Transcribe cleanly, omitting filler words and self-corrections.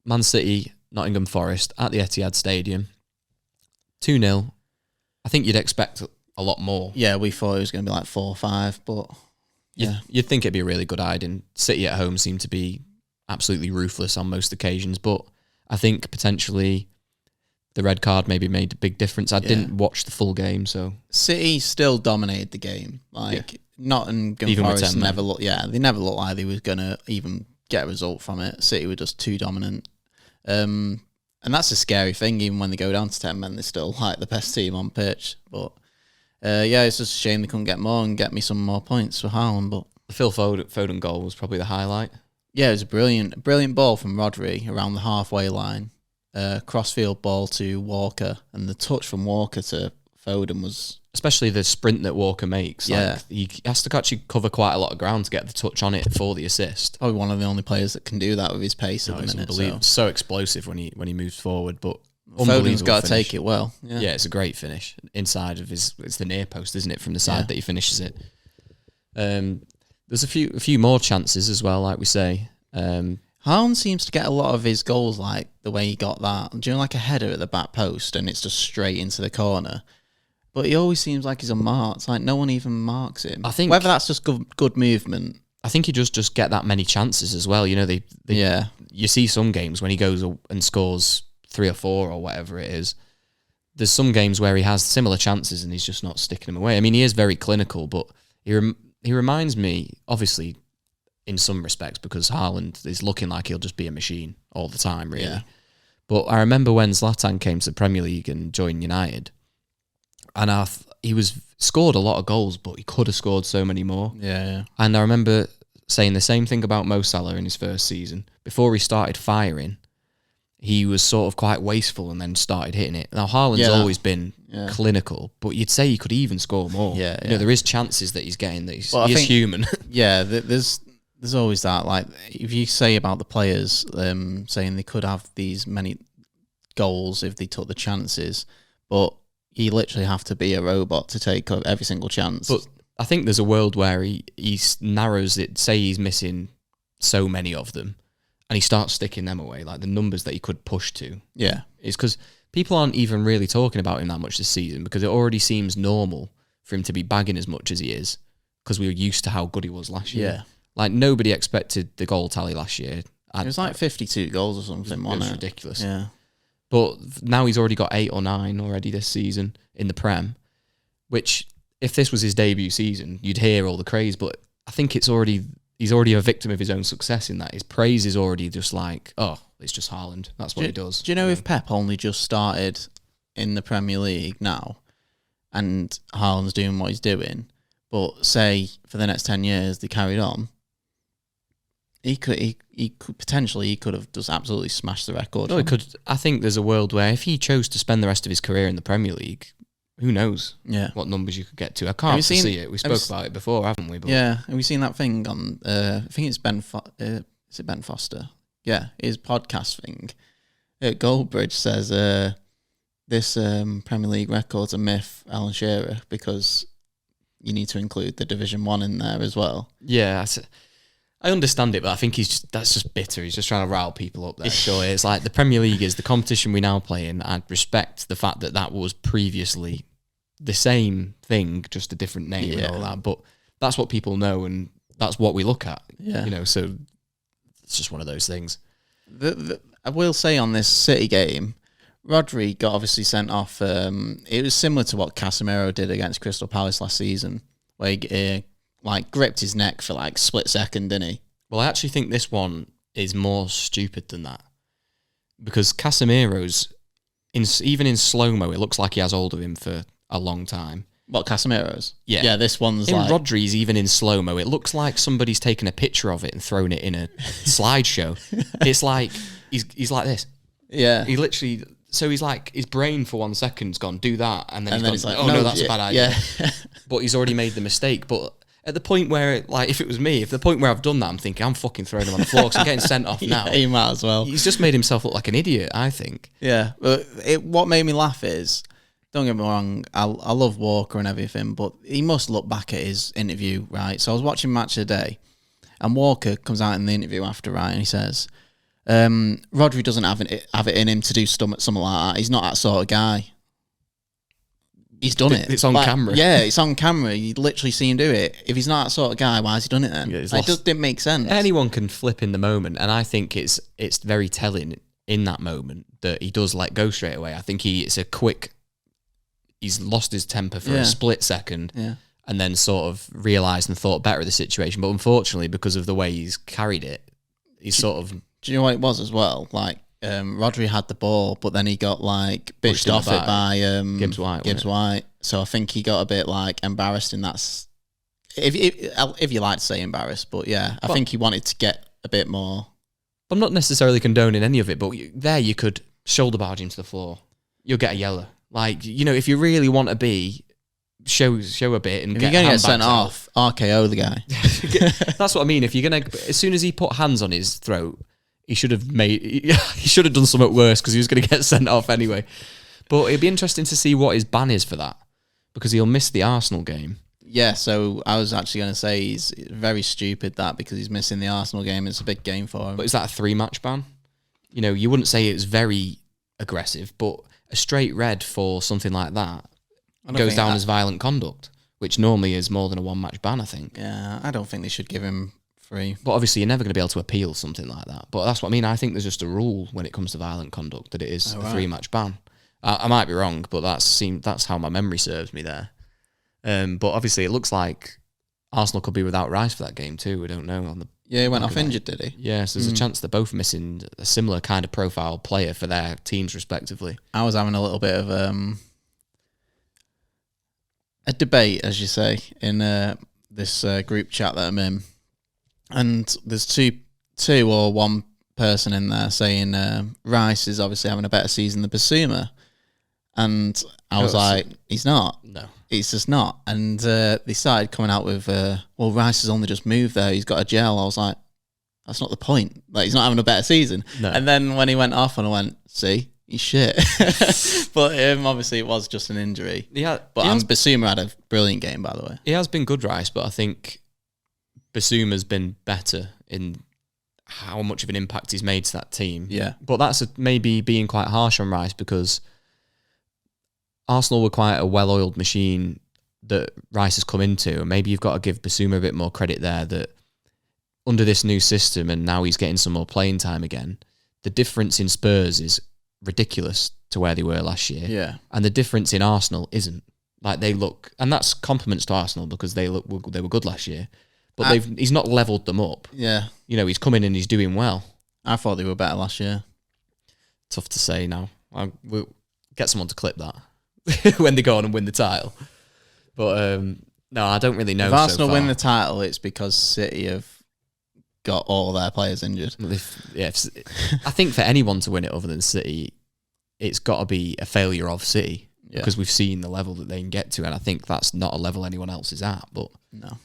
Man City, Nottingham Forest at the Etihad Stadium. 2-0. I think you'd expect a lot more. Yeah, we thought it was going to be like 4-5, but yeah. You'd think it'd be a really good hiding. City at home seem to be absolutely ruthless on most occasions, but I think potentially the red card maybe made a big difference. I didn't watch the full game, so City still dominated the game. Nottingham Forest never looked. Yeah, they never looked like they was gonna even get a result from it. City were just too dominant, and that's a scary thing. Even when they go down to 10 men, they're still like the best team on pitch. But it's just a shame they couldn't get more and get me some more points for Haaland. But the Phil Foden goal was probably the highlight. Yeah, it was a brilliant ball from Rodri around the halfway line. Crossfield ball to Walker, and the touch from Walker to Foden was... Especially the sprint that Walker makes. Yeah. Like, he has to actually cover quite a lot of ground to get the touch on it for the assist. Probably one of the only players that can do that with his pace at the minute. Unbelievable. So explosive when he moves forward, but Foden's got to take it well. Yeah, it's a great finish. Inside of it's the near post, isn't it, from the side that he finishes it. There's a few more chances as well, like we say. Haaland seems to get a lot of his goals like the way he got that. Do you know, like a header at the back post and it's just straight into the corner? But he always seems like he's unmarked. Like no one even marks him. I think whether that's just good movement. I think he just get that many chances as well. You know, you see some games when he goes and scores 3 or 4 or whatever it is. There's some games where he has similar chances and he's just not sticking them away. I mean, he is very clinical, but he reminds me, obviously, in some respects, because Haaland is looking like he'll just be a machine all the time, really. Yeah. But I remember when Zlatan came to the Premier League and joined United, and he scored a lot of goals, but he could have scored so many more. Yeah. And I remember saying the same thing about Mo Salah in his first season. Before he started firing, he was sort of quite wasteful and then started hitting it. Now, Haaland's always been clinical, but you'd say he could even score more. Yeah. You know, there is chances that he's getting that he is human. Yeah, there's always that. Like, if you say about the players saying they could have these many goals if they took the chances, but you literally have to be a robot to take every single chance. But I think there's a world where he narrows it, say he's missing so many of them, and he starts sticking them away, like the numbers that he could push to. Yeah. It's because people aren't even really talking about him that much this season because it already seems normal for him to be bagging as much as he is because we were used to how good he was last year. Yeah. Like, nobody expected the goal tally last year. It was like 52 goals or something, it was ridiculous. Yeah. But now he's already got 8 or 9 already this season in the Prem, which, if this was his debut season, you'd hear all the praise, but I think he's already a victim of his own success in that. His praise is already just like, oh, it's just Haaland. That's what he does. Do you know if Pep only just started in the Premier League now and Haaland's doing what he's doing, but say for the next 10 years they carried on, he could have just absolutely smashed the record. No, he could. I think there's a world where if he chose to spend the rest of his career in the Premier League, who knows what numbers you could get to. I can't see it. We spoke about it before, haven't we? But yeah, have we seen that thing on, I think it's is it Ben Foster? Yeah, his podcast thing. Goldbridge says this Premier League record's a myth, Alan Shearer, because you need to include the Division 1 in there as well. Yeah, I understand it, but I think that's just bitter. He's just trying to rile people up there. Sure, it's like the Premier League is the competition we now play in. I respect the fact that was previously the same thing, just a different name and all that. But that's what people know, and that's what we look at. Yeah, you know. So it's just one of those things. I will say on this City game, Rodri got obviously sent off. It was similar to what Casemiro did against Crystal Palace last season, where he gripped his neck for like a split second, didn't he? Well, I actually think this one is more stupid than that. Because Casemiro's, even in slow-mo, it looks like he has hold of him for a long time. What, Casemiro's? Yeah. Yeah, this one's in Rodri's, even in slow-mo, it looks like somebody's taken a picture of it and thrown it in a slideshow. It's like, he's like this. Yeah. He literally... So he's like, his brain for 1 second's gone, do that, and then he's like, oh no, that's a bad idea. Yeah. But he's already made the mistake. But at the point where, like, if it was me, the point where I've done that, I'm thinking, I'm fucking throwing him on the floor because I'm getting sent off now. He might as well. He's just made himself look like an idiot, I think. Yeah. But what made me laugh is, don't get me wrong, I love Walker and everything, but he must look back at his interview, right? So I was watching Match of the Day, and Walker comes out in the interview after, right, and he says, Rodri doesn't have it in him to do something like that. He's not that sort of guy. He's done it. It's on camera. Yeah, it's on camera. You literally see him do it. If he's not that sort of guy, why has he done it then? Yeah, it just didn't make sense. Anyone can flip in the moment, and I think it's very telling in that moment that he does let go straight away. I think he's lost his temper for a split second, and then sort of realised and thought better of the situation. But unfortunately, because of the way he's carried it, he's sort of... Do you know what it was as well? Like, Rodri had the ball, but then he got like bitched off it by Gibbs White. So I think he got a bit like embarrassed in that. If you like to say embarrassed, but yeah, I think he wanted to get a bit more. I'm not necessarily condoning any of it, but you could shoulder barge him to the floor. You'll get a yellow. Like, you know, if you really want to be, show a bit and if you're going to get sent off, RKO the guy. That's what I mean. If you're going to, as soon as he put hands on his throat, he should have done something worse because he was going to get sent off anyway. But it'd be interesting to see what his ban is for that, because he'll miss the Arsenal game. Yeah, so I was actually going to say he's very stupid that because he's missing the Arsenal game. It's a big game for him. But is that a 3-match ban? You know, you wouldn't say it was very aggressive, but a straight red for something like that goes down as violent conduct, which normally is more than a 1-match ban, I think. Yeah, I don't think they should give him 3. But obviously you're never going to be able to appeal something like that. But that's what I mean. I think there's just a rule when it comes to violent conduct that it is a 3-match ban. I might be wrong, but that's how my memory serves me there. But obviously it looks like Arsenal could be without Rice for that game too. We don't know. He went off injured, did he? Yeah, so there's a chance they're both missing a similar kind of profile player for their teams respectively. I was having a little bit of a debate, as you say, in this group chat that I'm in. And there's two or one person in there saying Rice is obviously having a better season than Basuma. And I was like, he's not. No. He's just not. And they started coming out with, well, Rice has only just moved there. He's got a gel. I was like, that's not the point. Like, he's not having a better season. No. And then when he went off, and I went, see, he's shit. But obviously it was just an injury. Yeah, but Basuma had a brilliant game, by the way. He has been good, Rice, but I think Basuma's been better in how much of an impact he's made to that team. Yeah. But that's maybe being quite harsh on Rice, because Arsenal were quite a well-oiled machine that Rice has come into, and maybe you've got to give Basuma a bit more credit there, that under this new system, and now he's getting some more playing time again, the difference in Spurs is ridiculous to where they were last year. Yeah. And the difference in Arsenal isn't. Like, they look, and that's compliments to Arsenal because they were good last year, but he's not levelled them up. Yeah. You know, he's come in and he's doing well. I thought they were better last year. Tough to say now. We'll get someone to clip that when they go on and win the title. But no, I don't really know. If Arsenal win the title, it's because City have got all their players injured. I think for anyone to win it other than City, it's got to be a failure of City, because we've seen the level that they can get to, and I think that's not a level anyone else is at. But no.